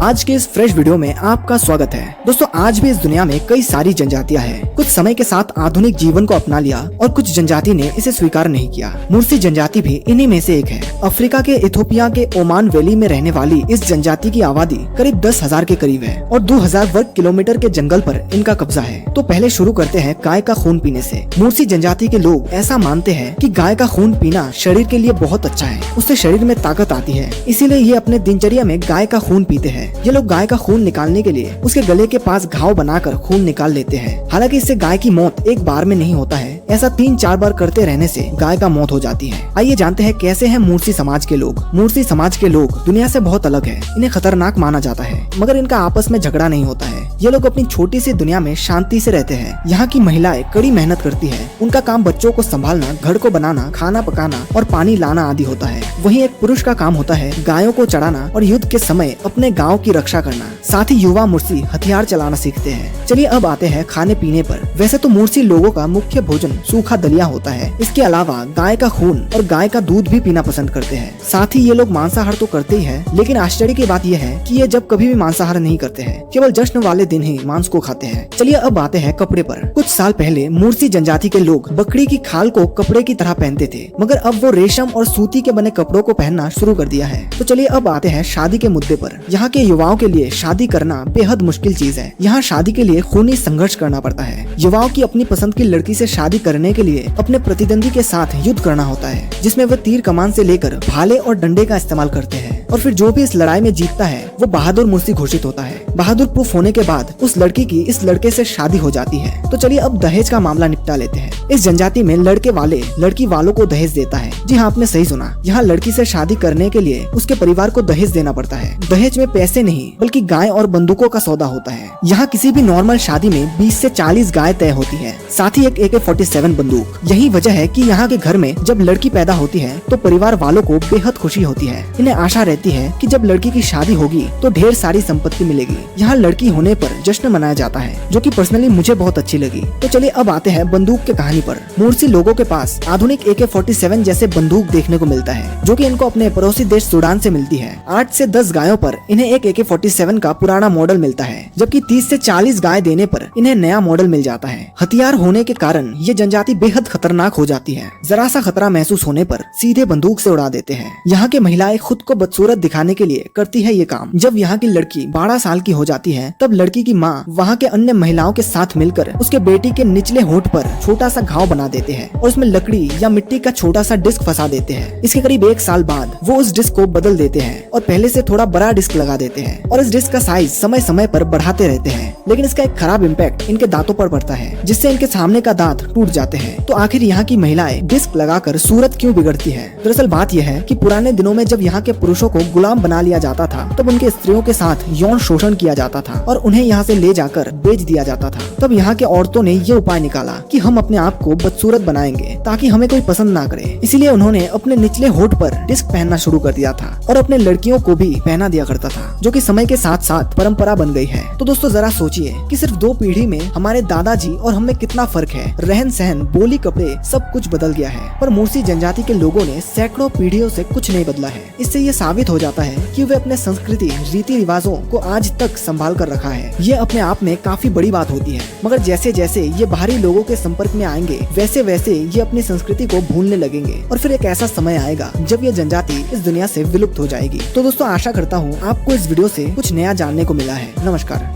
आज के इस फ्रेश वीडियो में आपका स्वागत है। दोस्तों आज भी इस दुनिया में कई सारी जनजातियां हैं। कुछ समय के साथ आधुनिक जीवन को अपना लिया और कुछ जनजाति ने इसे स्वीकार नहीं किया। मुर्सी जनजाति भी इन्हीं में से एक है। अफ्रीका के इथोपिया के ओमान वैली में रहने वाली इस जनजाति की आबादी करीब 10,000 के करीब है और 2000 वर्ग किलोमीटर के जंगल पर इनका कब्जा है। तो पहले शुरू करते हैं गाय का खून पीने से। मुर्सी जनजाति के लोग ऐसा मानते हैं कि गाय का खून पीना शरीर के लिए बहुत अच्छा है, उससे शरीर में ताकत आती है, इसीलिए ये अपने दिनचर्या में गाय का खून पीते हैं। ये लोग गाय का खून निकालने के लिए उसके गले के पास घाव बनाकर खून निकाल लेते हैं। हालांकि इससे गाय की मौत एक बार में नहीं होता है, ऐसा 3-4 बार करते रहने से गाय का मौत हो जाती है। आइए जानते हैं कैसे हैं मुर्सी समाज के लोग। मुर्सी समाज के लोग दुनिया से बहुत अलग है। इन्हें खतरनाक माना जाता है, मगर इनका आपस में झगड़ा नहीं होता है। ये लोग अपनी छोटी सी दुनिया में शांति से रहते हैं। यहाँ की महिलाएं कड़ी मेहनत करती है। उनका काम बच्चों को संभालना, घर को बनाना, खाना पकाना और पानी लाना आदि होता है। वहीं एक पुरुष का काम होता है गायों को चराना और युद्ध के समय अपने गांव की रक्षा करना। साथ ही युवा मुर्सी हथियार चलाना सीखते हैं। चलिए अब आते हैं खाने पीने पर। वैसे तो मुर्सी लोगों का मुख्य भोजन सूखा दलिया होता है। इसके अलावा गाय का खून और गाय का दूध भी पीना पसंद करते हैं। साथ ही ये लोग मांसाहार तो करते ही है, लेकिन आश्चर्य की बात यह है कि ये जब कभी भी मांसाहार नहीं करते हैं, केवल जश्न वाले दिन ही मांस को खाते हैं। चलिए अब आते हैं कपड़े पर। कुछ साल पहले मुर्सी जनजाति के लोग बकरी की खाल को कपड़े की तरह पहनते थे, मगर अब वो रेशम और सूती के बने कपड़ों को पहनना शुरू कर दिया है। तो चलिए अब आते हैं शादी के मुद्दे पर। यहाँ के युवाओं के लिए शादी करना बेहद मुश्किल चीज है। यहाँ शादी के लिए खूनी संघर्ष करना पड़ता है। युवाओं की अपनी पसंद की लड़की से शादी करने के लिए अपने प्रतिद्वंदी के साथ युद्ध करना होता है, जिसमें वे तीर कमान से लेकर भाले और डंडे का इस्तेमाल करते हैं। और फिर जो भी इस लड़ाई में जीतता है वो बहादुर मुर्सी घोषित होता है। बहादुर प्रूफ होने के बाद उस लड़की की इस लड़के से शादी हो जाती है। तो चलिए अब दहेज का मामला निपटा लेते हैं। इस जनजाति में लड़के वाले लड़की वालों को दहेज देता है। जी हाँ, आपने सही सुना। यहाँ लड़की से शादी करने के लिए उसके परिवार को दहेज देना पड़ता है। दहेज में पैसे नहीं बल्कि गाय और बंदूकों का सौदा होता है। यहाँ किसी भी नॉर्मल शादी में 20 से 40 गाय तय होती है, साथ ही एक AK-47 बंदूक। यही वजह है कि यहाँ के घर में जब लड़की पैदा होती है तो परिवार वालों को बेहद खुशी होती है। इन्हें आशा रहती है कि जब लड़की की शादी होगी तो ढेर सारी संपत्ति मिलेगी। यहाँ लड़की होने पर जश्न मनाया जाता है, जो कि पर्सनली मुझे बहुत अच्छी लगी। तो चलिए अब आते हैं बंदूक के कहानी पर। मुर्सी लोगों के पास आधुनिक AK-47 जैसे बंदूक देखने को मिलता है, जो कि इनको अपने पड़ोसी देश सूडान से मिलती है। 8 से 10 गायों पर इन्हें एक AK-47 का पुराना मॉडल मिलता है, जबकि 30 से 40 गाय देने पर इन्हें नया मॉडल मिल जाता है। हथियार होने के कारण ये जनजाति बेहद खतरनाक हो जाती है। जरा सा खतरा महसूस होने पर सीधे बंदूक से उड़ा देते हैं। यहाँ के महिलाएं खुद को बदसूरत दिखाने के लिए करती है ये काम। जब यहाँ की लड़की 12 साल की हो जाती है, तब लड़की की माँ वहाँ के अन्य महिलाओं के साथ मिलकर उसके बेटी के निचले होंठ पर छोटा सा घाव बना देते हैं और उसमें लकड़ी या मिट्टी का छोटा सा डिस्क फंसा देते हैं। इसके करीब 1 साल बाद वो उस डिस्क को बदल देते हैं और पहले से थोड़ा बड़ा डिस्क लगा देते हैं और इस डिस्क का साइज समय समय पर बढ़ाते रहते हैं। लेकिन इसका एक खराब इम्पैक्ट इनके दांतों पर पड़ता है, जिससे इनके सामने का दांत टूट जाते हैं। तो आखिर यहाँ की महिलाएं डिस्क लगाकर सूरत क्यों बिगड़ती है? दरअसल बात यह है कि पुराने दिनों में जब यहाँ के पुरुषों को गुलाम बना लिया जाता था, तब उनके स्त्रियों के साथ यौन शोषण किया जाता था और उन्हें यहाँ से ले जाकर बेच दिया जाता था। तब यहाँ के औरतों ने ये उपाय निकाला कि हम अपने आप को बदसूरत बनाएंगे ताकि हमें कोई पसंद ना करे। इसीलिए उन्होंने अपने निचले होंठ पर डिस्क पहनना शुरू कर दिया था और अपने लड़कियों को भी पहना दिया करता था, जो कि समय के साथ साथ परंपरा बन गई है। तो दोस्तों जरा सोचिए कि सिर्फ 2 पीढ़ी में हमारे दादाजी और हम में कितना फर्क है। रहन सहन, बोली, कपड़े सब कुछ बदल गया है, पर मुर्सी जनजाति के लोगों ने सैकड़ों पीढ़ियों से कुछ नहीं बदला है। इससे ये साबित हो जाता है कि वे अपने संस्कृति, रीति रिवाजों को आज तक संभाल कर रखा है। ये अपने आप में काफी बड़ी बात होती है, मगर जैसे जैसे ये बाहरी लोगों के संपर्क में आएंगे, वैसे वैसे ये अपनी संस्कृति को भूलने लगेंगे और फिर एक ऐसा समय आएगा जब ये जनजाति इस दुनिया से विलुप्त हो जाएगी। तो दोस्तों आशा करता हूँ आपको इस वीडियो से कुछ नया जानने को मिला है। नमस्कार।